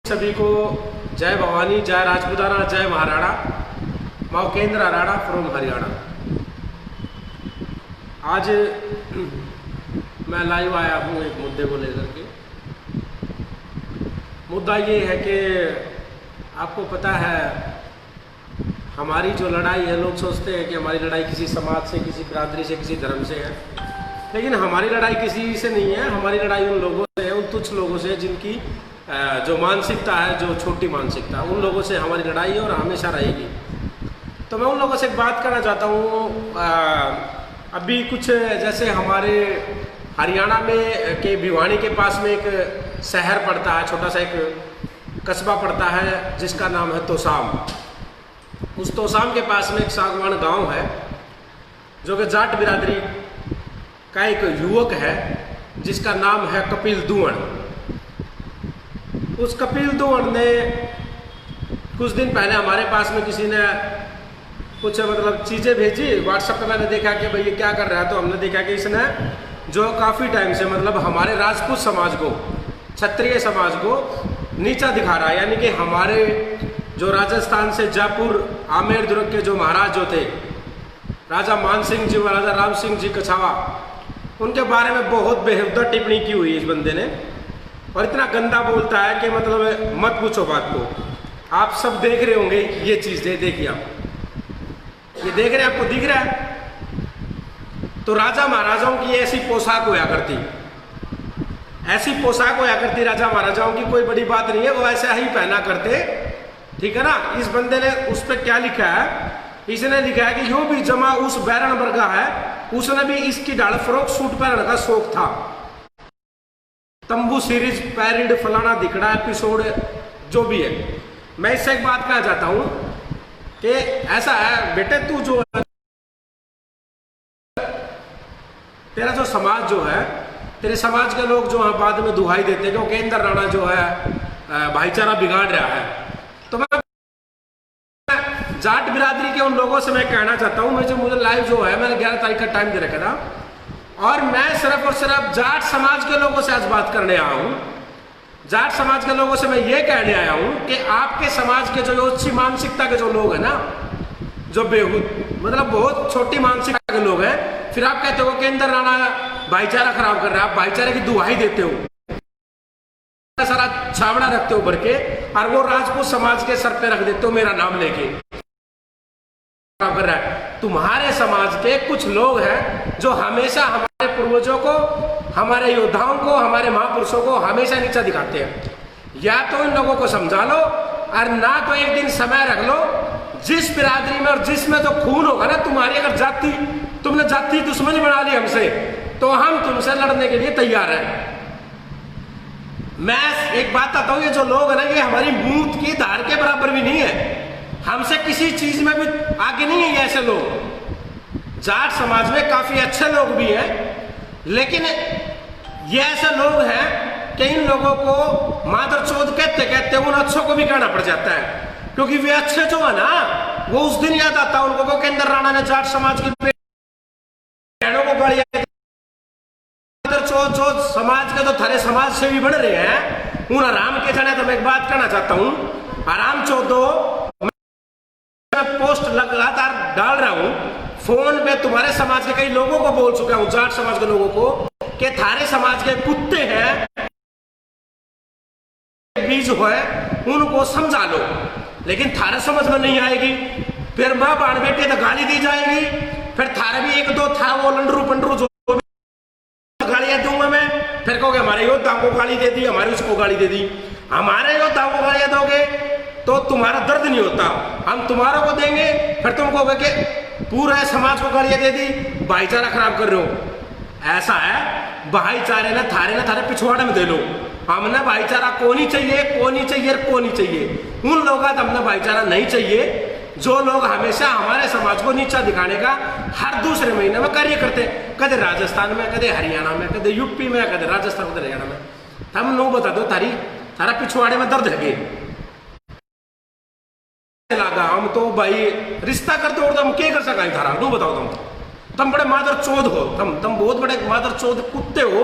सभी को जय भवानी, जय राजपुताना, जय महाराणा, माउकेंद्र राणा फ्रॉम हरियाणा। आज मैं लाइव आया हूँ एक मुद्दे को लेकर के। मुद्दा ये है कि आपको पता है हमारी जो लड़ाई है, लोग सोचते हैं कि हमारी लड़ाई किसी समाज से, किसी बिरादरी से, किसी धर्म से है, लेकिन हमारी लड़ाई किसी से नहीं है। हमारी लड़ाई उन लोगों से है, उन तुच्छ लोगों से जिनकी जो मानसिकता है, जो छोटी मानसिकता, उन लोगों से हमारी लड़ाई है और हमेशा रहेगी। तो मैं उन लोगों से एक बात करना चाहता हूँ। अभी कुछ जैसे हमारे हरियाणा में के भिवानी के पास में एक शहर पड़ता है, छोटा सा एक कस्बा पड़ता है जिसका नाम है तोसाम। उस तोसाम के पास में एक सागवान गांव है जो कि जाट बिरादरी का एक युवक है जिसका नाम है कपिल दुवण। उस कपिल दुवण ने कुछ दिन पहले हमारे पास में किसी ने कुछ मतलब चीज़ें भेजी व्हाट्सएप पे। मैंने देखा कि भाई ये क्या कर रहा है, तो हमने देखा कि इसने जो काफ़ी टाइम से मतलब हमारे राजपूत समाज को, क्षत्रिय समाज को नीचा दिखा रहा है। यानी कि हमारे जो राजस्थान से जयपुर आमेर दुर्ग के जो महाराज जो थे, राजा मान सिंह जी व राजा राम सिंह जी कछावा, उनके बारे में बहुत बेहुदा टिप्पणी की हुई इस बंदे ने। और इतना गंदा बोलता है कि मतलब मत पूछो बात को। आप सब देख रहे होंगे ये चीज़, देखिए आप ये देख रहे हैं, आपको दिख रहा है। तो राजा महाराजाओं की ऐसी पोशाक होया करती, ऐसी पोशाक होया करती राजा महाराजाओं की, कोई बड़ी बात नहीं है, वो ऐसा ही पहना करते, ठीक है ना। इस बंदे ने उस पर क्या लिखा है, इसने लिखा है कि यूं भी जमा उस बैरन वर्गा है, उसने भी इसकी डाल फ्रॉक सूट पहनने का शौक था। तंबू सीरीज पैरिड फलाना दिखड़ा एपिसोड जो भी है। मैं इससे एक बात कहना चाहता हूं कि ऐसा है बेटे, तू जो है तेरा जो समाज जो है, तेरे समाज के लोग जो है बाद में दुहाई देते हैं कि केंद्र राणा जो है भाईचारा बिगाड़ रहा है। तो मैं जाट बिरादरी के उन लोगों से मैं कहना चाहता हूं, मुझे लाइव जो है मैंने 11 तारीख का टाइम दे रखा था, और मैं सिर्फ और सिर्फ जाट समाज के लोगों से आज बात करने आया हूं। जाट समाज के लोगों से मैं ये कहने आया हूं कि आपके समाज के जो अच्छी मानसिकता के जो लोग हैं ना, जो बेहूद मतलब बहुत छोटी मानसिकता के लोग हैं, फिर आप कहते हो केंद्र राणा भाईचारा खराब कर रहा है, आप भाईचारे की दुहाई देते हो, सारा छावड़ा रखते हो भर के, और वो राजपूत समाज के सर पे रख देते हो मेरा नाम लेके कर रहा है। तुम्हारे समाज के कुछ लोग हैं जो हमेशा हमारे पूर्वजों को, हमारे योद्धाओं को, हमारे महापुरुषों को हमेशा नीचा दिखाते हैं। या तो इन लोगों को समझा लो, और ना तो एक दिन समय रख लो जिस बिरादरी में और जिसमें तो खून होगा ना तुम्हारी, अगर जाति तुमने जाति दुश्मनी बना ली हमसे, तो हम तुमसे लड़ने के लिए तैयार हैं। मैं एक बात आता हूं, ये जो लोग है ना, ये हमारी मूत की धार के बराबर भी नहीं है, हमसे किसी चीज में भी आगे नहीं है। ये ऐसे लोग जाट समाज में काफी अच्छे लोग भी हैं, लेकिन ये ऐसे लोग हैं कि इन लोगों को मादर चौथ कहते कहते उन अच्छों को भी कहना पड़ जाता है, क्योंकि वे अच्छे जो है ना, वो उस दिन याद आता है उनको को केंद्र राणा ने जाट समाज की बहनों को गाली मादर चौथ समाज के तो थारे समाज से भी बढ़ रहे हैं उन आराम के जाने। तो मैं एक बात कहना चाहता हूं, आराम चौधो पोस्ट लगातार डाल रहा हूं फोन पे, तुम्हारे समाज के कई लोगों को बोल चुका हूं, जाट समाज के लोगों को, कि थारे समाज के कुत्ते हैं बीज है, उनको समझा लो, लेकिन थारे समझ में नहीं आएगी। फिर मां बाण बेटे तो गाली दी जाएगी, फिर थारे भी एक दो था वो लंडरू पंडरू जो गालियां दूंगा मैं, फिर कहोगे हमारे योद्धा को गाली दे दी, हमारी उसको गाली दे दी। हमारे योद्धा को गालियां दोगे तो तुम्हारा दर्द नहीं होता, हम तुम्हारों को देंगे, फिर तुम कहोगे कि पूरे समाज को गालियां दे दी, भाईचारा खराब कर रहे हो। ऐसा है, भाईचारे ने थारे पिछवाड़े में दे लो। हमने भाईचारा को नहीं चाहिए, को नहीं चाहिए, को नहीं चाहिए। उन लोगों का हमने भाईचारा नहीं चाहिए जो लोग हमेशा हमारे समाज को नीचा दिखाने का हर दूसरे महीने में कार्य करते, कदे राजस्थान में, कदे हरियाणा में, कदे यूपी में, कदे राजस्थान, कदे हरियाणा में। हम नो बता दो थारा पिछवाड़े में दर्द है लगा, हम तो भाई रिश्ता करते हो तो हम क्या कर सका थारा, नो बताओ तुम बड़े मादर चौध हो, तुम बहुत बड़े मादर चौध कुत्ते हो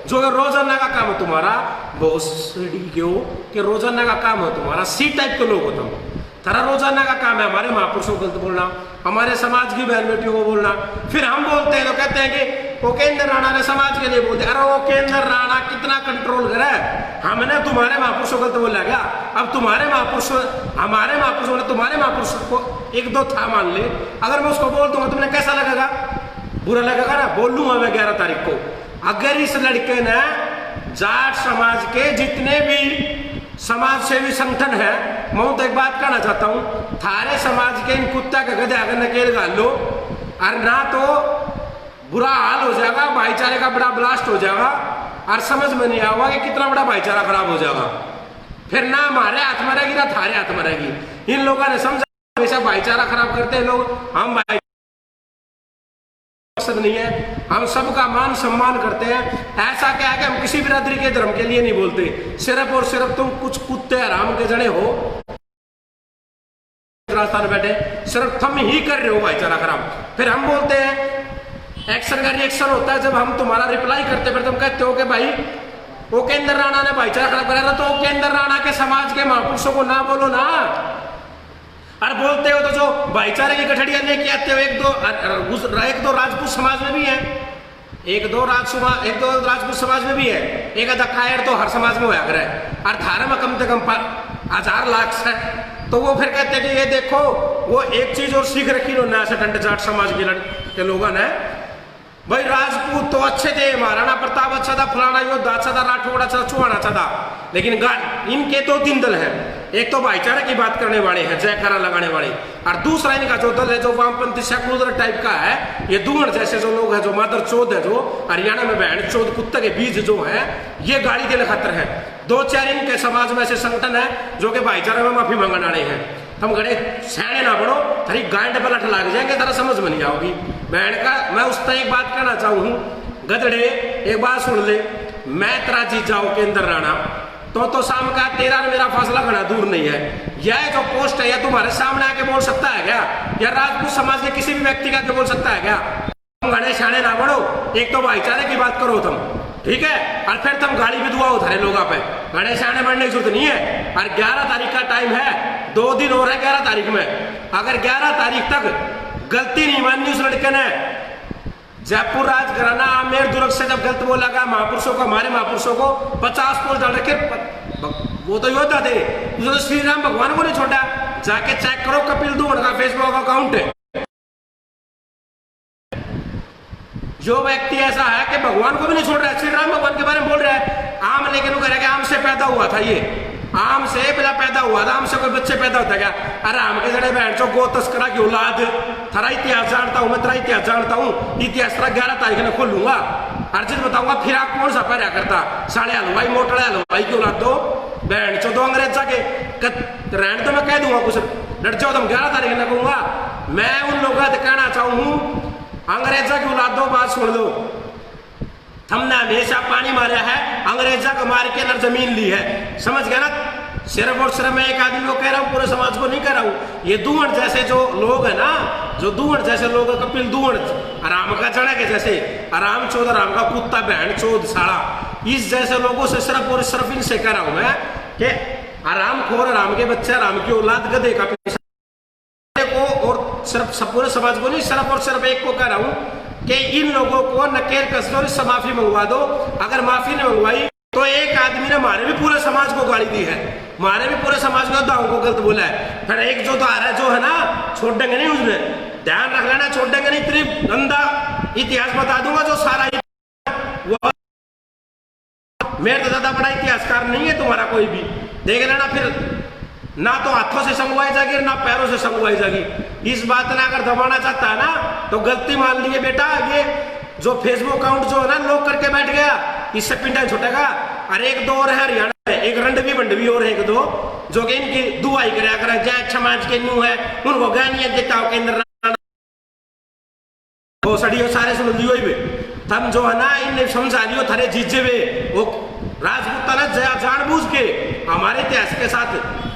जो रोजाना का काम है तुम्हारा बहुत सीढ़ी क्यों कि रोजाना का काम है तुम्हारा सी टाइप के लोग हो तुम। थारा रोजाना का काम है हमारे महापुरुषों को गलत बोलना, हमारे समाज की बहन बेटियों को बोलना। फिर हम बोलते हैं तो कहते हैं कि उपेंद्र राणा ने समाज के लिए बोलते। अरे उपेंद्र राणा कितना कंट्रोल करे, हमने तुम्हारे महापुरुषों को गलत बोला क्या? अब तुम्हारे महापुरुष हमारे महापुरुषों ने तुम्हारे महापुरुषों को एक दो था मान ले, अगर मैं उसको बोल दूंगा तुम्हें कैसा लगेगा? बुरा लगेगा ना। बोल लूंगा मैं 11 तारीख को, अगर इस लड़के ने जाट समाज के जितने भी समाज सेवी संगठन है, मैं तो एक बात कहना चाहता हूं, थारे समाज के इन कुत्ता के गधे अगर नकेल गाल लो और ना तो बुरा हाल हो जाएगा, भाईचारे का बड़ा ब्लास्ट हो जाएगा और समझ में नहीं आएगा कि कितना बड़ा भाईचारा खराब हो जाएगा। फिर ना हमारे हाथ में रहेगी ना थारे हाथ में रहेगी। इन लोगों ने समझा हमेशा भाईचारा खराब करते हैं लोग, हम भाई मकसद नहीं है, हम सबका मान सम्मान करते हैं। ऐसा क्या है कि हम किसी बिरादरी के धर्म के लिए नहीं बोलते, सिर्फ और सिर्फ तुम कुछ कुत्ते हराम के जड़े हो राजस्थान बैठे, सिर्फ तुम ही कर रहे हो भाईचारा खराब। फिर हम बोलते हैं एक्शन का रिएक्शन होता है जब हम तुम्हारा रिप्लाई करते, फिर तुम कहते हो कि भाई उपेंद्र राणा ने भाईचारा खराब कराया, तो उपेंद्र राणा के समाज के महापुरुषों को ना बोलो ना। और बोलते हो तो जो भाईचारे की गठड़ियां लेके आते हो, एक दो राजपूत समाज में भी है, एक दो राजपूत समाज में भी है, एक आधा कायर तो हर समाज में होया करे और धारा में कम से कम 1000 लाख है। तो वो फिर कहते हैं कि ये देखो वो एक चीज और सीख रखी लो ना टंट जाट समाज के लोगों ने, भाई राजपूत तो अच्छे थे, महाराणा प्रताप अच्छा था, फलाना योद्धा अच्छा था, राठौड़ अच्छा था, चौहान अच्छा था, लेकिन इनके तो 3 दल हैं। एक तो भाईचारे की बात करने वाले हैं, जयकारा लगाने वाले, और दूसरा इनका जो दल है जो वामपंथी सेकुलर टाइप का है, ये दूहड़ जैसे जो लोग हैं, जो मादर चौध है, जो हरियाणा में बहन चौध कुत्ते के बीज जो है, ये गाड़ी देने खातर है। 2-4 इनके समाज में ऐसे संगठन है जो कि भाईचारे में माफी मांगने वाले हैं। तुम गड़े सैने ना पड़ो, थारी गांड पर लठ लग जाएंगे, तारा समझ में नहीं आओगी बहन का। मैं उस पर एक बात कहना चाहूँ, गधड़े एक बात सुन ले, मैं तेरा जीजा उपेंद्र राणा, तो शाम का तेरा मेरा फासला घना दूर नहीं है। यह जो पोस्ट है यह तुम्हारे सामने आके बोल सकता है क्या? या राजपूत समाज के किसी भी व्यक्ति का बोल सकता है क्या? तुम घने शाने ना बढ़ो, एक तो भाईचारे की बात करो तुम, ठीक है, और फिर तुम गाली भी दुआ उठारे लोगों पे, घने शाने बढ़ने की जरूरत नहीं है। और 11 तारीख का टाइम है, 2 दिन हो रहे 11 तारीख में, अगर 11 तारीख तक गलती नहीं मानी उस लड़के ने, जयपुर राजघराना आमेर दुर्ग से जब गलत बोला गया महापुरुषों को, हमारे महापुरुषों को 50 पोस्ट डाल रखे, वो तो योद्धा थे, तो श्री राम भगवान को नहीं छोड़ा। जाके चेक करो कपिल दूहड़ का फेसबुक अकाउंट है। जो व्यक्ति ऐसा है कि भगवान को भी नहीं छोड़ रहा है, श्री राम भगवान के बारे में बोल रहा है, आम लेकिन वो कह रहा है कि आम से पैदा हुआ था, ये आम से पहला पैदा हुआ था, आम से कोई बच्चे पैदा होता क्या? अरे आम के जड़े बहन चो गो तस्करा की औलाद, थारा इतिहास जानता हूं मैं, तेरा इतिहास जानता हूं, इतिहास तेरा 11 तारीख में खोलूंगा, अर्जित बताऊंगा फिर आप कौन सा पैरा करता, साढ़े हलवाई मोटड़े हलवाई की औलाद दो बहन चो, दो अंग्रेज जाके रहने तो मैं कह दूंगा कुछ डर जाओ, तुम 11 तारीख में कहूंगा। मैं उन लोगों से कहना चाहूँ, अंग्रेजा की औलाद दो, बात सुन लो, हमने हमेशा पानी मारा है, अंग्रेजा को मार के अंदर जमीन ली है, समझ गया ना? सिर्फ और सिर्फ मैं एक आदमी को कह रहा हूँ, पूरे समाज को नहीं कह रहा हूँ। ये दूहड़ जैसे जो लोग है ना, जो दूहड़ जैसे लोग, कपिल दूहड़, आराम का जड़ा के जैसे, आराम चौध, आराम का कुत्ता, बहन चौध साड़ा, इस जैसे लोगों से सिर्फ और सिर्फ इनसे कह रहा हूँ मैं कि आराम खोर, आराम के बच्चे, आराम की औलाद, गधे का को, और सिर्फ पूरे समाज को नहीं, सिर्फ और सिर्फ एक को कह रहा हूँ कि इन लोगों को नकेल कस दो, इससे माफी मंगवा दो। अगर माफी नहीं मंगवाई तो एक आदमी ने हमारे भी पूरे समाज को गाली दी है, हमारे भी पूरे समाज को दाऊ को गलत बोला है। फिर एक जो तो आ रहा है जो है ना, छोड़ देंगे नहीं, उसमें ध्यान रख लेना, छोड़ देंगे नहीं। इतनी गंदा इतिहास बता दूंगा जो सारा वो, मेरे तो ज्यादा बड़ा इतिहासकार नहीं है तुम्हारा कोई भी, देख लेना। फिर ना तो हाथों से संगवाई जाएगी ना पैरों से संगवाई जाएगी। इस बात ने अगर दबाना चाहता है ना तो गलती मान लीजिए बेटा, ये जो फेसबुक अकाउंट जो है ना लोग करके बैठ गया, इससे पिंडा छुटेगा। और एक दो और है हरियाणा में, एक रंडवी बंडवी और एक दो जो कि इनकी दुआई कराया करें, जय समाज के न्यू है, उनको गानियां देता हो केंद्र वो सड़ियो सारे सुन लियो ही तम जो है ना, इन समझा लियो थारे जीजे वे वो राजपूता ने जानबूझ के हमारे इतिहास के साथ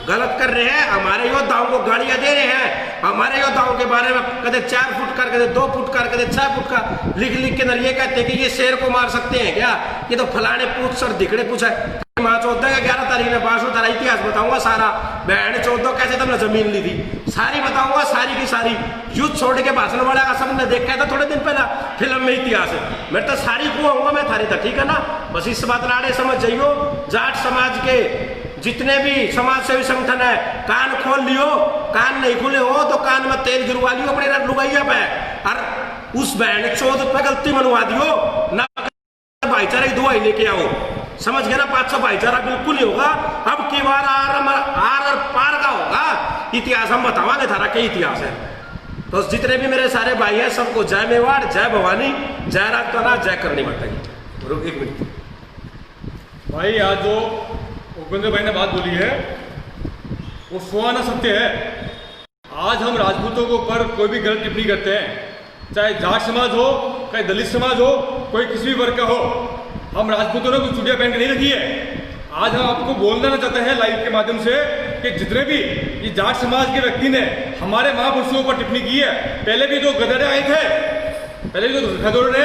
गलत कर रहे हैं, हमारे योद्धाओं को गालियां दे रहे हैं, हमारे योद्धाओं के बारे में कदे 4 फुट कर, कदे 2 फुट कर, कदे 6 फुट का लिख लिख के अंदर ये कहते हैं कि ये शेर को मार सकते हैं क्या, ये तो फलाने पूछ सर दिखड़े पूछा माँ 14 का 11 तारीख में बासु तारा इतिहास बताऊंगा सारा, बहन 14 कैसे तुमने जमीन ली थी सारी बताऊंगा, सारी की सारी युद्ध छोड़ के भाषण वाला का सबने देखा था थोड़े दिन पहला फिल्म में इतिहास है, मैं तो सारी को आऊंगा मैं थारी था, ठीक है ना। बस इस बात लाड़े समझ जाइयो, जाट समाज के जितने भी समाज सेवी संगठन है कान खोल लियो, कान नहीं खुले हो तो कान में तेल गिरवा लियो अपने लुगाइया पे, और उस बहन 14 पे गलती मनवा दियो ना, भाईचारे की दुआई लेके आओ, समझ गए ना। 500 भाईचारा बिल्कुल ही होगा, अब की बार आर पार का होगा इतिहास, हम बतावांगे थारा क्या इतिहास है। तो जितने भी मेरे सारे भाई हैं सबको जय मेवाड़, जय भवानी, जय राजकना, जय करनी माता की। 1 मिनट भाई, आज जो उपेंद्र भाई ने बात बोली है वो सुहाना सत्य है। आज हम राजपूतों के ऊपर कोई भी गलत टिप्पणी करते हैं, चाहे जाट समाज हो, चाहे दलित समाज हो, कोई किसी भी वर्ग का हो, हम राजपूतों ने कुछ चुड़िया पहन के नहीं रखी है। आज हम आपको बोलना चाहते हैं लाइव के माध्यम से कि जितने भी ये जाट समाज के व्यक्ति ने हमारे महापुरुषों पर टिप्पणी की है, पहले भी जो गधेड़े आए थे, पहले भी जो गधेड़ों ने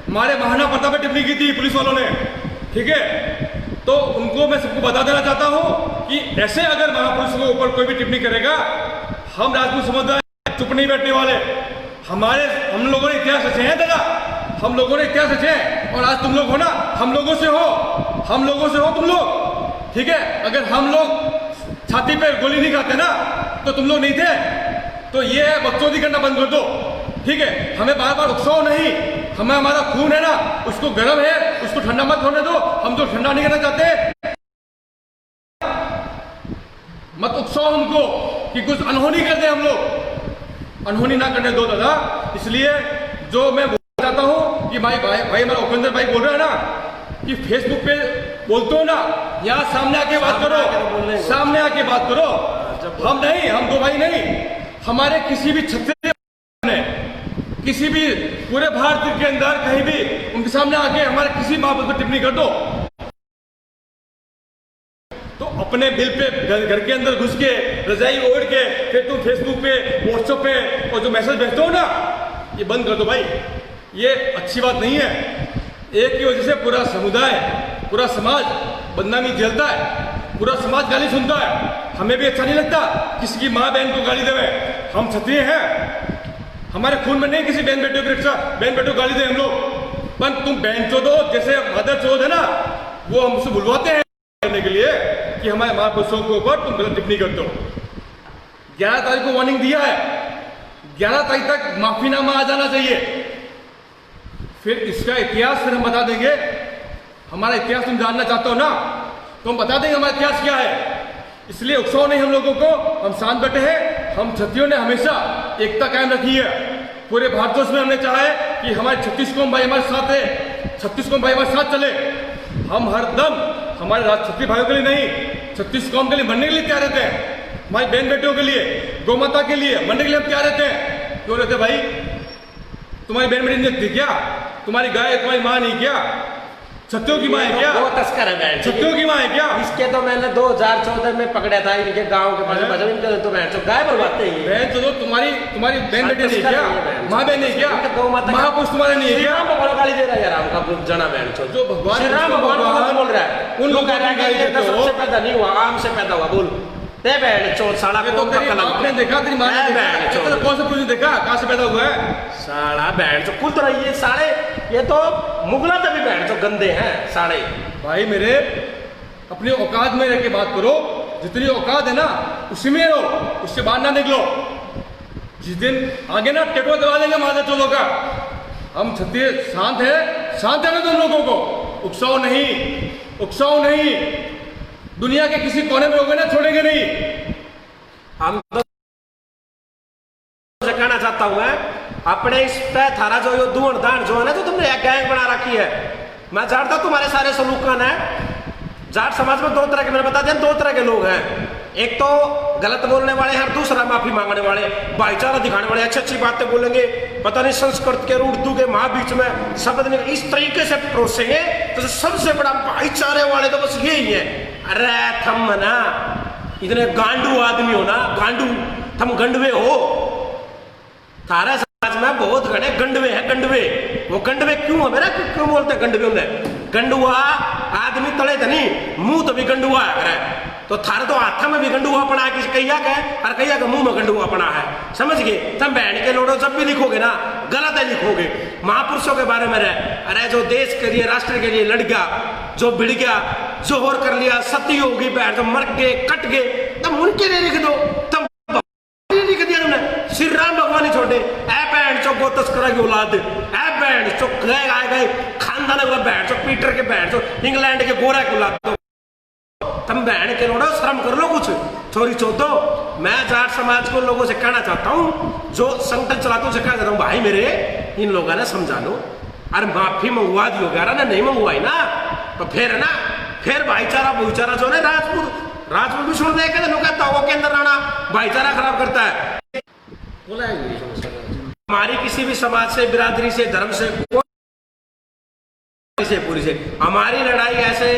हमारे महाराणा प्रताप पर टिप्पणी की थी पुलिस वालों ने, ठीक है, तो उनको मैं सबको बता देना चाहता हूं कि ऐसे अगर महापुरुषों के ऊपर कोई भी टिप्पणी करेगा, हम राजपूत समुदाय चुप नहीं बैठने वाले। हम लोगों ने इतिहास रचे हैं दादा, हम लोगों ने इतिहास रचे हैं, और आज तुम लोग हो ना, हम लोगों से हो तुम लोग, ठीक है। अगर हम लोग छाती पे गोली नहीं खाते ना तो तुम लोग नहीं थे, तो ये बकचोदी करना बंद कर दो, ठीक है। हमें बार बार उकसाओ नहीं, हमें हमारा खून है ना उसको गर्म है, उसको ठंडा मत होने दो, हम तो ठंडा नहीं करना चाहते, मत उकसाओ हमको कि कुछ अनहोनी कर दे, हम लोग अनहोनी ना करने दो दादा। इसलिए जो मैं बोलना चाहता हूं कि भाई हमारा उपेंद्र भाई बोल रहे हैं ना कि फेसबुक पे बोलते हो ना, यहाँ सामने आके बात करो, सामने आके बात करो। हम नहीं, हम दो भाई नहीं, हमारे किसी भी छत्तीस ने किसी भी पूरे भारत के अंदर कहीं भी उनके सामने आके हमारे किसी महापुरुष पर टिप्पणी कर दो, तो अपने बिल पे घर के अंदर घुस के रजाई ओढ़ के फिर तुम फेसबुक पे व्हाट्सएप पे और जो मैसेज भेजते हो ना, ये बंद कर दो भाई, ये अच्छी बात नहीं है। एक की वजह से पूरा समुदाय, पूरा समाज बदनामी झेलता है, पूरा समाज गाली सुनता है, हमें भी अच्छा नहीं लगता किसी की माँ बहन को गाली देवे। हम क्षत्रिय हैं, हमारे खून में नहीं किसी बहन बेटियों की रक्षा, बहन बेटियों को गाली दे हम लोग, पर तुम बहन चोदो जैसे मदर चोद है ना, वो हमसे बुलवाते हैं करने के लिए कि हमारे महापुरुषों के ऊपर तुम गलत टिप्पणी करते हो। 11 तारीख को वार्निंग दिया है, 11 तारीख तक माफीनामा आ जाना चाहिए, फिर इसका इतिहास फिर हम बता देंगे। हमारा इतिहास तुम जानना चाहते हो ना, तो हम बता देंगे हमारा इतिहास क्या है। इसलिए उकसाओ नहीं हम लोगों को, हम शांत बैठे हैं। हम क्षत्रियों ने हमेशा एकता कायम रखी है, पूरे भारतवर्ष में हमने चाहा है कि हमारे 36 कौम भाई हमारे साथ है, 36 कौम भाई हमारे साथ चले। हम हर दम हमारे क्षत्रिय भाइयों के लिए नहीं, 36 कौम के लिए मरने के लिए तैयार रहते हैं, हमारी बहन बेटियों के लिए, गौ माता के लिए मरने के लिए हम तैयार रहते हैं। क्यों रहते भाई? तुम्हारी बहन बेटी नहीं थी क्या? तुम्हारी गाय तुम्हारी माँ नहीं क्या? छत्तियों की माँ है क्या? वो तस्कर है बहन, छत्तियों की माँ है क्या? इसके तो मैंने 2014 में पकड़ा था इनके गांव के पास, इनके तो बहन चो गाय बर्बादते ही बहन चो, तुम्हारी बेहन बेटी नहीं क्या? माँ बहन नहीं क्या? महापुरुष तुम्हारे नहीं है क्या? भगवान गाली दे रहा है यार हमका जना बहन चो, जो भगवान भगवान बोल रहा है, उन लोग सबसे पैदा नहीं हुआ, आम से पैदा हुआ। बोल ते बहन चो साला, तो आपने देखा तेरी माँ ने देखा, कौन सा पुरुष देखा कहाँ से पैदा हुआ है? साला बहन चो कुल तो ये साले, ये तो मुगला तभी बहन चो गंदे हैं साले। भाई मेरे अपनी औकात में रह के बात करो, जितनी औकात है ना उसी में रहो, उससे बाहर ना निकलो। जिस दिन आगे ना टेटो दबा देंगे माता चोलों का। हम क्षत्रिय शांत है, शांत है तुम लोगों को, उकसाओ नहीं, उकसाओ नहीं। दुनिया के किसी कोने में होगा ना, छोड़ेंगे नहीं। हम तो कहना चाहता हूं मैं अपने इस पे थारा जो यो दुण दान जो है ना, जो तुमने एक गैंग बना रखी है, मैं जानता हूं तुम्हारे सारे सलूकन है। जाट समाज में 2 तरह के, मैंने बता दिया 2 तरह के लोग हैं, एक तो गलत बोलने वाले हैं, दूसरा माफी मांगने वाले, भाईचारा दिखाने वाले, अच्छी अच्छी बातें बोलेंगे, पता नहीं संस्कृत के उर्दू के माँ बीच में शब्द नहीं, इस तरीके से परोसेंगे तो सबसे बड़ा भाईचारे वाले तो बस यही है। अरे थम ना इतने गांडू आदमी हो ना, गांडू तुम गंडवे हो। थारा समाज में बहुत घने गंडवे हैं, गंडवे। वो गंडवे क्यों है मेरा, क्यों बोलते हैं गंडवे उन्हें? गंडुआ आदमी तले तो नहीं, मुंह तो भी गंडुआ है। तो थारे तो हाथ में भी गंडुआ पड़ा है, किसी कैया का और कैया का मुंह में गंडुआ पड़ा है। समझ गए? तुम बहन के लोड़ो जब भी लिखोगे ना, गलत है लिखोगे। महापुरुषों के बारे में अरे जो देश के लिए, राष्ट्र के लिए लड़ गया, जो भिड़ गया, जोहर कर लिया, सती होगी, बैठ तो मर गए, कट गए, तुम उनके लिए लिख दो। तुम लिख दिया तुमने, श्री राम भगवान ही छोड़े। ऐ बहन चो गो तस्करा की औलाद, ऐ बहन चो गए खानदान बहन चो पीटर के बहन चो इंग्लैंड के गोरा की औलाद। तुम बहन के लोड़ो शर्म कर लो कुछ, छोरी चौथो। मैं जाट समाज को लोगों से कहना चाहता हूँ, जो संगठन चलाता हूँ, कहना चाहता हूँ भाई मेरे, इन लोगों ने समझा लो। अरे माफी मंगवा दी होगा ना, नहीं मंगवाई ना तो फिर ना, फिर भाईचारा भाईचारा जो है राजपूत भी छोड़ देगा लोग तावों के अंदर आना भाईचारा खराब करता है। बोला हमारी किसी भी समाज से, बिरादरी से, धर्म से, पूरी से हमारी लड़ाई ऐसे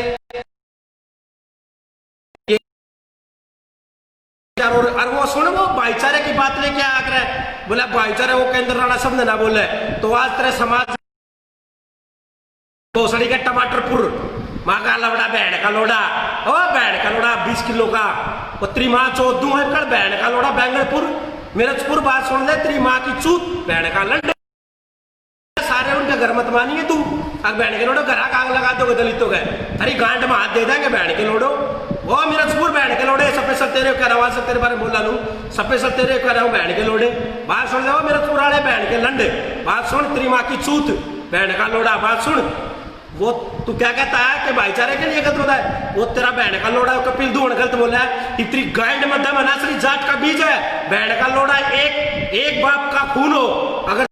और वो सुन, वो भाईचारे की बात लेके आ रहा है, बोला भाईचारे वो केंद्र राणा शब्द ना बोले तो आज तेरे समाज भोसड़ी का टमाटरपुर माँ का लवड़ा, बहन का लोड़ा, ओ बहन का लोड़ा 20 किलो का, वो त्रिमाह चौदू है कल, बहन का लोड़ा बैंगलपुर मिर्चपुर, बात सुन ले, त्रिमाह की चूत, बहन का लंड, सारे उनके घर मत मानिए तू। अब बहन के लोड़ो घर आग लगा दोगे दलितों के, तेरी गांड में हाथ दे देंगे बहन के लोड़ो। वो मिर्चपुर बहन के लोड़े, स्पेशल तेरे कह रहा हूँ, तेरे बारे में बोला लूँ, स्पेशल तेरे कह रहा हूँ बहन के लोड़े। बात सुन जाओ मिर्चपुर वाले बहन के लंड, बात सुन, त्रिमाह की चूत, बहन का लोड़ा, बात सुन। वो तू क्या कहता है कि भाईचारे के लिए गलत होता है? वो तेरा बहन का लोड़ा कपिल दून गलत बोला है। इतनी गांड मध्यम अनासरी जाट का बीज है, बहन का लोड़ा एक बाप का खून हो, अगर